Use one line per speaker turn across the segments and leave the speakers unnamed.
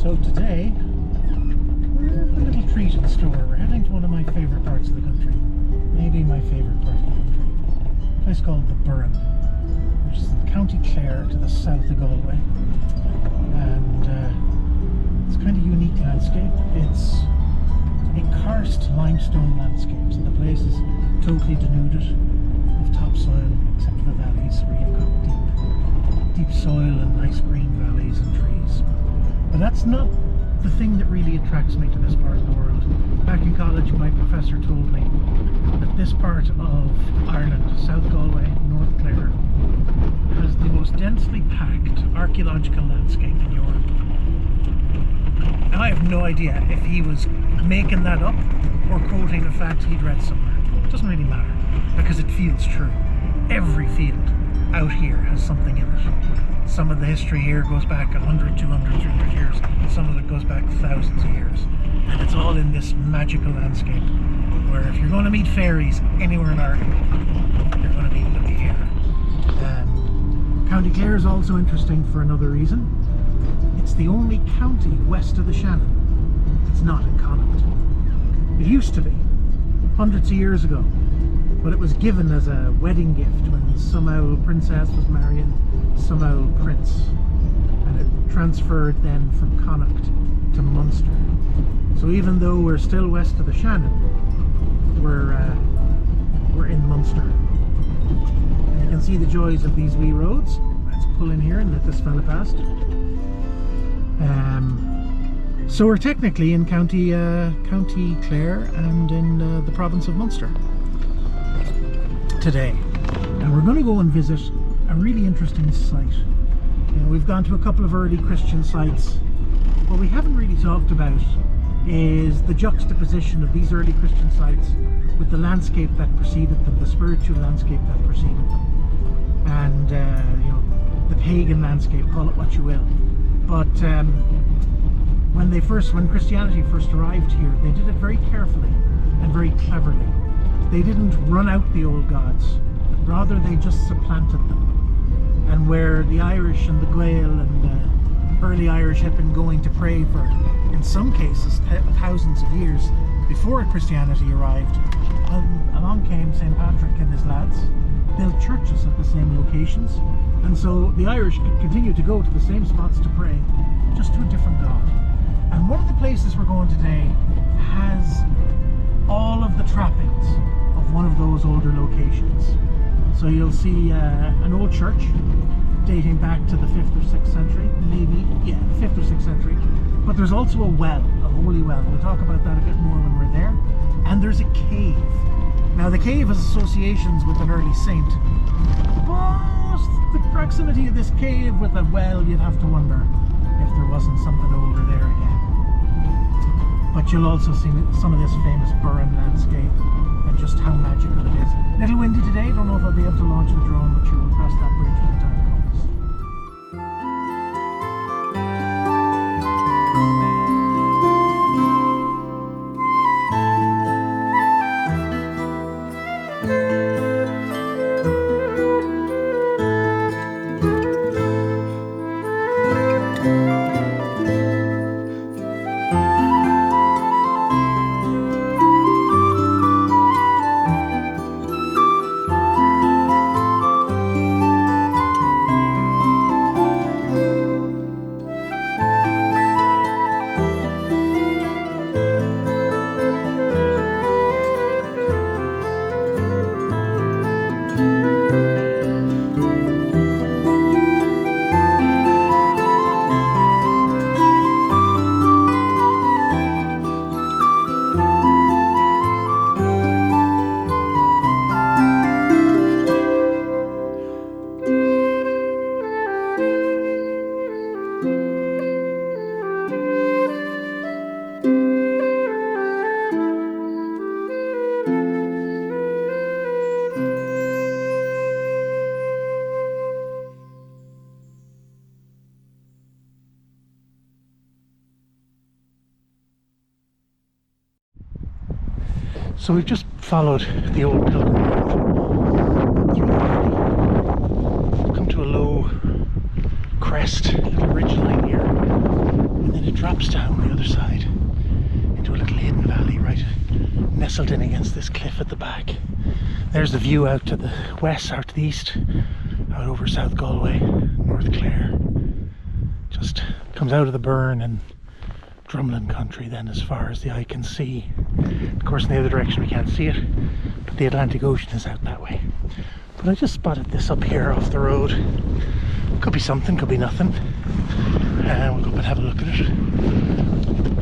So today, we're a little treat in store. We're heading to one of my favourite parts of the country. Maybe my favourite part of the country. A place called the Burren, which is in County Clare to the south of Galway. And it's kind of unique landscape. It's a karst limestone landscape, so the place is totally denuded of topsoil, except for the valleys where you've got deep soil and nice green valleys and trees. But that's not the thing that really attracts me to this part of the world. Back in college, my professor told me that this part of Ireland, South Galway, North Clare, has the most densely packed archaeological landscape in Europe. Now, I have no idea if he was making that up or quoting a fact he'd read somewhere. It doesn't really matter, because it feels true. Every field out here has something in it. Some of the history here goes back 100, 200, 300 years. Some of it goes back thousands of years. And it's all in this magical landscape where if you're going to meet fairies anywhere in Ireland, you're going to meet them here. County Clare is also interesting for another reason. It's the only county west of the Shannon that's not in Connacht. It used to be, hundreds of years ago, but it was given as a wedding gift when some old princess was marrying some old prince, and it transferred then from Connacht to Munster. So even though we're still west of the Shannon, we're in Munster. And you can see the joys of these wee roads. Let's pull in here and let this fella past. So we're technically in County Clare and in the province of Munster today, and we're going to go and visit a really interesting site. You know, we've gone to a couple of early Christian sites. What we haven't really talked about is the juxtaposition of these early Christian sites with the landscape that preceded them, the spiritual landscape that preceded them, and you know, the pagan landscape, call it what you will. But when Christianity first arrived here, they did it very carefully and very cleverly. They didn't run out the old gods, rather they just supplanted them. And where the Irish and the Gael and the early Irish had been going to pray for, in some cases, thousands of years before Christianity arrived, along came St. Patrick and his lads, built churches at the same locations, and so the Irish could continue to go to the same spots to pray, just to a different god. And one of the places we're going today has all of the trappings of one of those older locations. So you'll see an old church dating back to the 5th or 6th century, maybe, yeah, 5th or 6th century. But there's also a well, a holy well. We'll talk about that a bit more when we're there. And there's a cave. Now the cave has associations with an early saint, but the proximity of this cave with a well, you'd have to wonder if there wasn't something older there again. But you'll also see some of this famous Burren landscape and just how magical it is. A little windy today, don't know if I'll be able to launch the drone, but you'll cross that bridge when the time comes. So we've just followed the old pilgrim path through the valley, come to a low crest, a little ridge line here, and then it drops slopes down the other side into a little hidden valley right nestled in against this cliff at the back. There's the view out to the west, out to the east, out over South Galway, North Clare. Just comes out of the Burn and Drumlin country then as far as the eye can see. Of course in the other direction we can't see it, but the Atlantic Ocean is out that way. But I just spotted this up here off the road. Could be something, could be nothing. And we'll go up and have a look at it.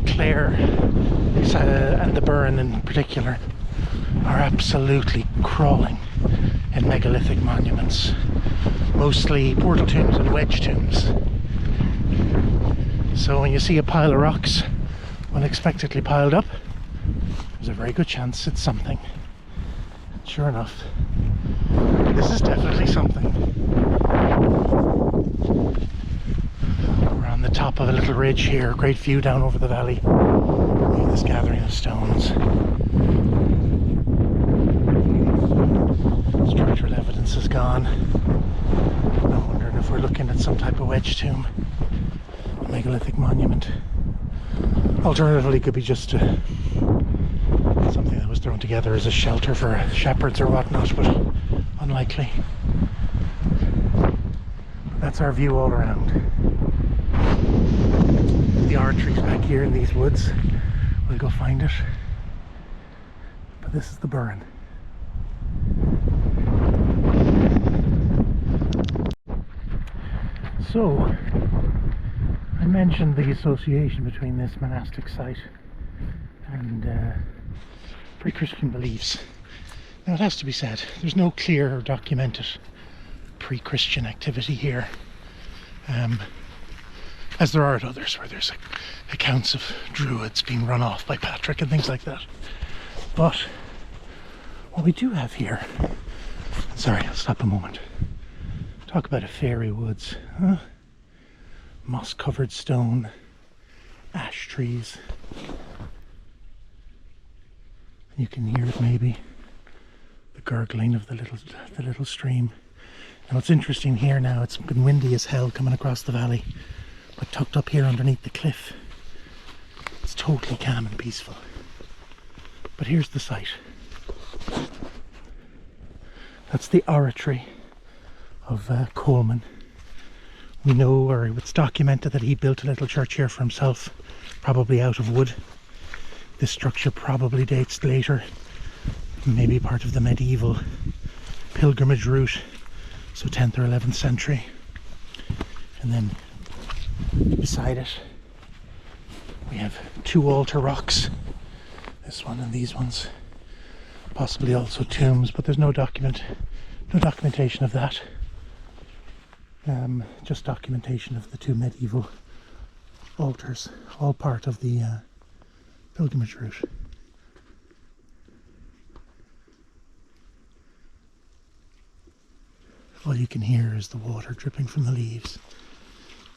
Clare and the Burn in particular are absolutely crawling in megalithic monuments. Mostly portal tombs and wedge tombs. So when you see a pile of rocks unexpectedly piled up, there's a very good chance it's something. Sure enough, this is definitely something. We're on the top of a little ridge here, great view down over the valley. Look at this gathering of stones. Structural evidence is gone. I'm wondering if we're looking at some type of wedge tomb, a megalithic monument. Alternatively, it could be just something that was thrown together as a shelter for shepherds or whatnot, but unlikely. That's our view all around. The arteries back here in these woods. We'll go find it. But this is the Burn. So, I mentioned the association between this monastic site and pre-Christian beliefs. Now it has to be said, there's no clear or documented pre-Christian activity here, as there are at others where there's accounts of druids being run off by Patrick and things like that. But what we do have here, sorry, I'll stop a moment. Talk about a fairy woods, huh? Moss covered stone, ash trees. You can hear it maybe, the gurgling of the little stream. And what's interesting here now, it's been windy as hell coming across the valley, but tucked up here underneath the cliff, it's totally calm and peaceful. But here's the site. That's the oratory of Coleman. We know, or it's documented, that he built a little church here for himself, probably out of wood. This structure probably dates later, maybe part of the medieval pilgrimage route, so 10th or 11th century. And then beside it we have two altar rocks, this one and these ones, possibly also tombs, but there's no documentation of that. Just documentation of the two medieval altars, all part of the pilgrimage route. All you can hear is the water dripping from the leaves.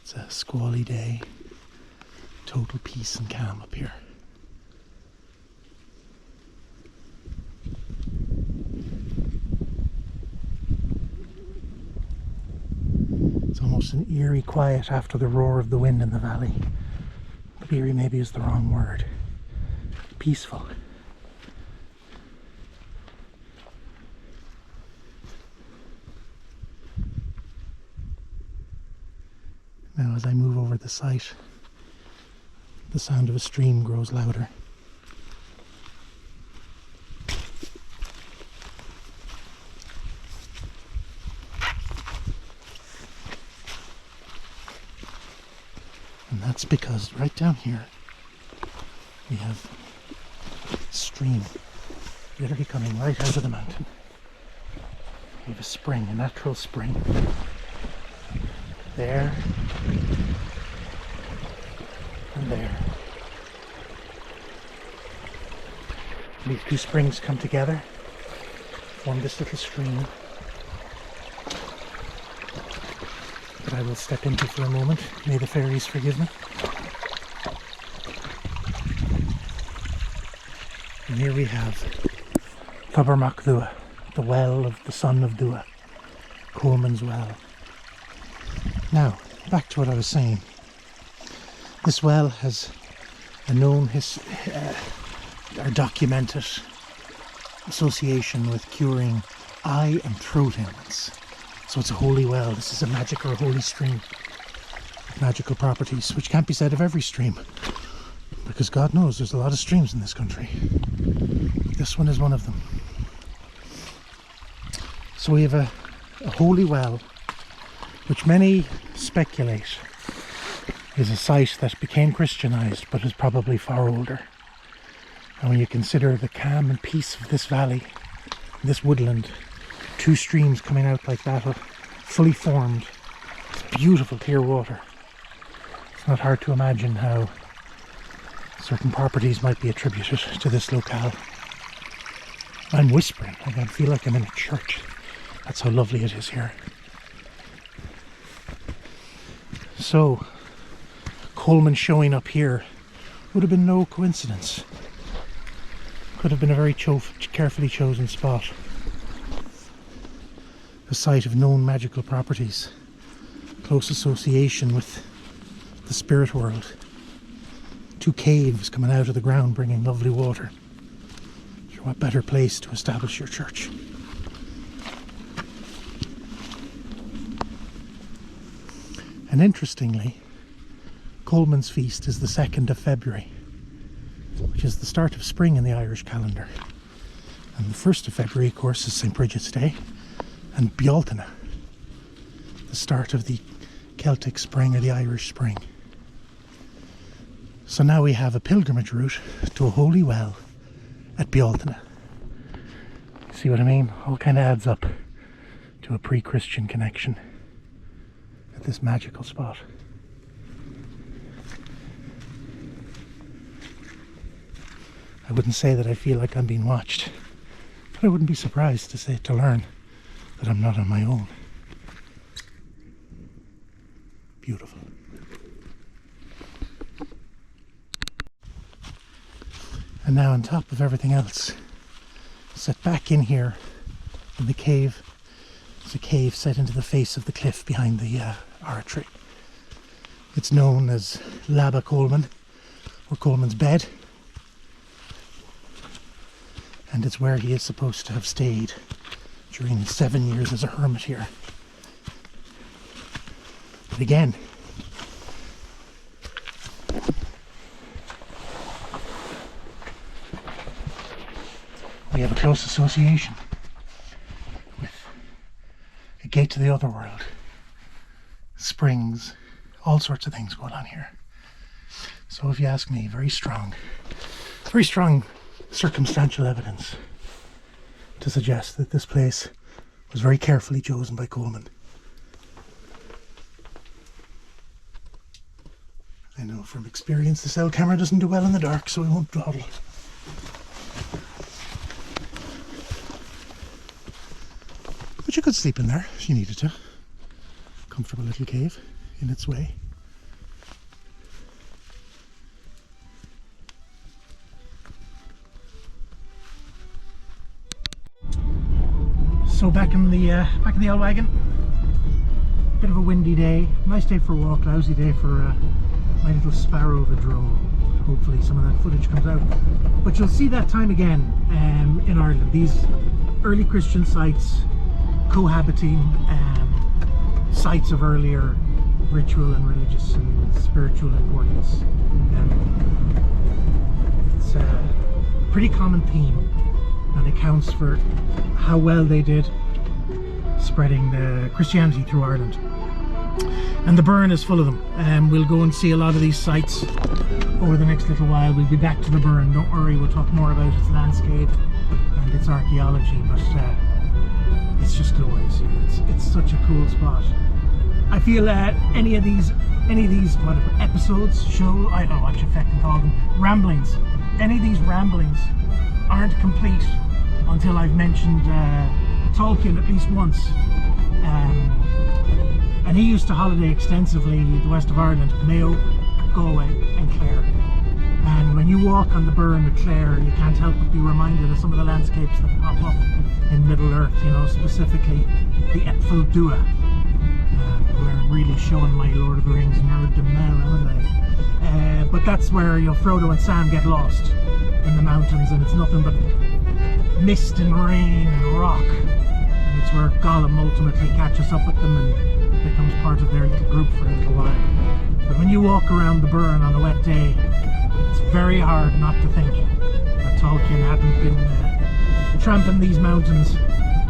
It's a squally day, total peace and calm up here. It's almost an eerie quiet after the roar of the wind in the valley. But eerie maybe is the wrong word. Peaceful. Now as I move over the site, the sound of a stream grows louder. And that's because right down here we have a stream literally coming right out of the mountain. We have a spring, a natural spring. There and there. These two springs come together, form this little stream that I will step into for a moment. May the fairies forgive me. And here we have Fabermach Dua, the well of the son of Dua, Coleman's well. Now, back to what I was saying. This well has a known or documented association with curing eye and throat ailments. So it's a holy well. This is a magic or a holy stream with magical properties, which can't be said of every stream, because God knows there's a lot of streams in this country. This one is one of them. So we have a holy well, which many speculate is a site that became Christianized but is probably far older. And when you consider the calm and peace of this valley, this woodland, two streams coming out like that, fully formed, beautiful clear water, it's not hard to imagine how certain properties might be attributed to this locale. I'm whispering, I feel like I'm in a church. That's how lovely it is here. So, Coleman showing up here would have been no coincidence. Could have been a very carefully chosen spot. A site of known magical properties, close association with the spirit world. Two caves coming out of the ground bringing lovely water. So what better place to establish your church? And interestingly, Coleman's feast is the 2nd of February, which is the start of spring in the Irish calendar. And the 1st of February, of course, is St. Bridget's Day, and Bealtaine, the start of the Celtic spring or the Irish spring. So now we have a pilgrimage route to a holy well at Bealtaine. See what I mean? All kind of adds up to a pre-Christian connection at this magical spot. I wouldn't say that I feel like I'm being watched, but I wouldn't be surprised to learn that I'm not on my own. Beautiful. And now on top of everything else, set back in here in the cave, there's a cave set into the face of the cliff behind the oratory. It's known as Labba Coleman, or Coleman's bed, and it's where he is supposed to have stayed during his 7 years as a hermit here. But again, we have a close association with a gate to the other world, springs, all sorts of things going on here. So if you ask me, very strong circumstantial evidence to suggest that this place was very carefully chosen by Coleman. I know from experience the cell camera doesn't do well in the dark, so we won't dawdle. But you could sleep in there if you needed to. Comfortable little cave in its way. So back in the old wagon. Bit of a windy day. Nice day for a walk, lousy day for my little sparrow of a drone. Hopefully some of that footage comes out. But you'll see that time again in Ireland. These early Christian sites cohabiting sites of earlier ritual and religious and spiritual importance. It's a pretty common theme, and accounts for how well they did spreading the Christianity through Ireland. And the Burren is full of them. We'll go and see a lot of these sites over the next little while. We'll be back to the Burren, don't worry, we'll talk more about its landscape and its archaeology, but it's just glorious here. It's such a cool spot. I feel any of these whatever episodes, show, I don't know what you fucking call them, ramblings, any of these ramblings aren't complete until I've mentioned Tolkien at least once. And he used to holiday extensively in the west of Ireland, Mayo, Galway and Clare. And when you walk on the Burren with Clare, you can't help but be reminded of some of the landscapes that pop up in Middle Earth, you know, specifically the Epfel Dua. We're really showing my Lord of the Rings nerddom now, haven't I? But that's where Frodo and Sam get lost in the mountains, and it's nothing but mist and rain and rock. And it's where Gollum ultimately catches up with them and becomes part of their little group for a little while. But when you walk around the burn on a wet day, it's very hard not to think that Tolkien hadn't been tramping these mountains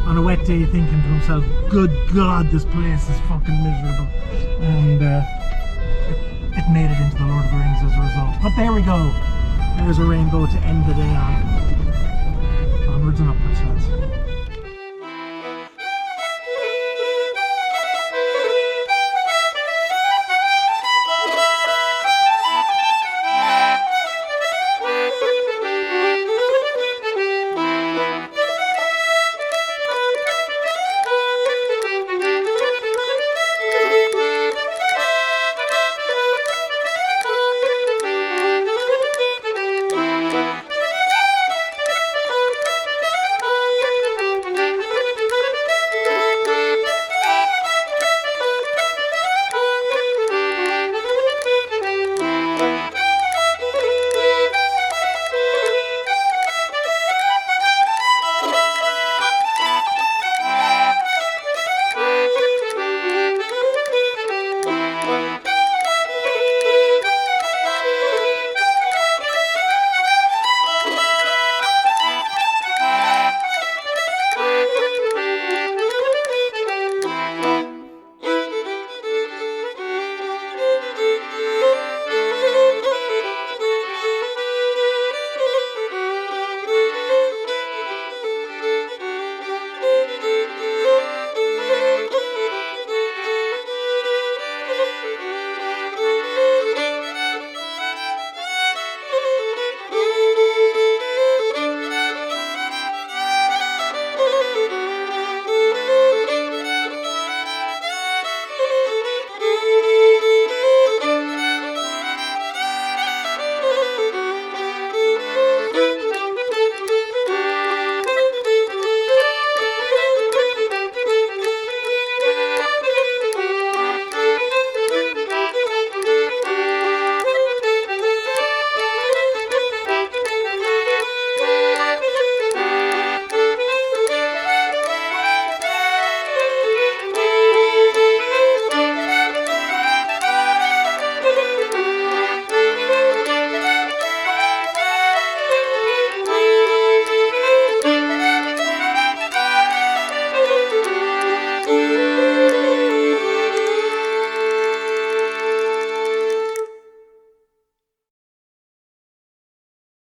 on a wet day thinking to himself, good God, this place is fucking miserable. And it made it into the Lord of the Rings as a result. But there we go. There's a rainbow to end the day on. Onwards and upwards, lads.